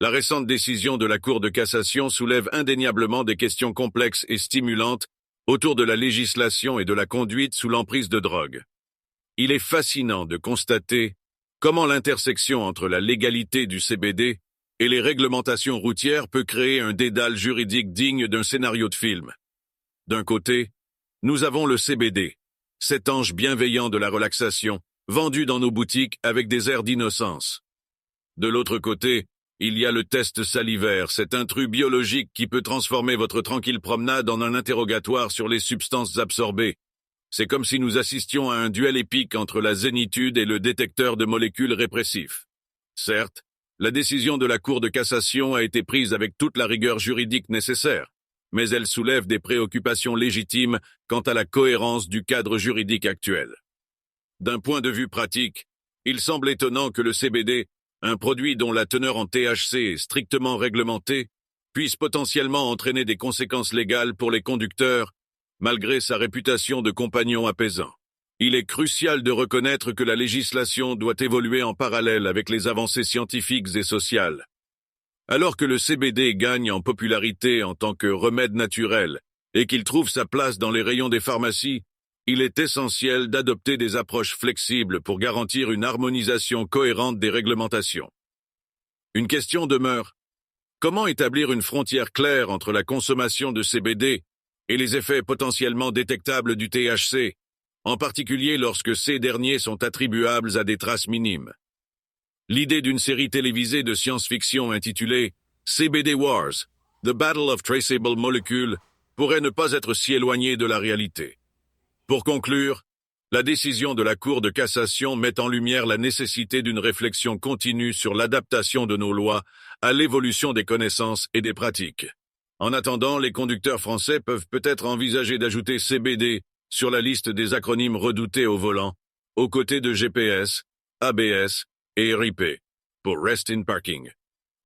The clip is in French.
La récente décision de la Cour de cassation soulève indéniablement des questions complexes et stimulantes autour de la législation et de la conduite sous l'emprise de drogue. Il est fascinant de constater comment l'intersection entre la légalité du CBD et les réglementations routières peut créer un dédale juridique digne d'un scénario de film. D'un côté, nous avons le CBD, cet ange bienveillant de la relaxation, vendu dans nos boutiques avec des airs d'innocence. De l'autre côté, il y a le test salivaire, cet intrus biologique qui peut transformer votre tranquille promenade en un interrogatoire sur les substances absorbées. C'est comme si nous assistions à un duel épique entre la zénitude et le détecteur de molécules répressifs. Certes, la décision de la Cour de cassation a été prise avec toute la rigueur juridique nécessaire, mais elle soulève des préoccupations légitimes quant à la cohérence du cadre juridique actuel. D'un point de vue pratique, il semble étonnant que le CBD, un produit dont la teneur en THC est strictement réglementée, puisse potentiellement entraîner des conséquences légales pour les conducteurs, malgré sa réputation de compagnon apaisant. Il est crucial de reconnaître que la législation doit évoluer en parallèle avec les avancées scientifiques et sociales. Alors que le CBD gagne en popularité en tant que remède naturel et qu'il trouve sa place dans les rayons des pharmacies, il est essentiel d'adopter des approches flexibles pour garantir une harmonisation cohérente des réglementations. Une question demeure. Comment établir une frontière claire entre la consommation de CBD et les effets potentiellement détectables du THC, en particulier lorsque ces derniers sont attribuables à des traces minimes? L'idée d'une série télévisée de science-fiction intitulée CBD Wars, The Battle of Traceable Molecules, pourrait ne pas être si éloignée de la réalité. Pour conclure, la décision de la Cour de cassation met en lumière la nécessité d'une réflexion continue sur l'adaptation de nos lois à l'évolution des connaissances et des pratiques. En attendant, les conducteurs français peuvent peut-être envisager d'ajouter CBD sur la liste des acronymes redoutés au volant, aux côtés de GPS, ABS et RIP, pour Rest in Parking.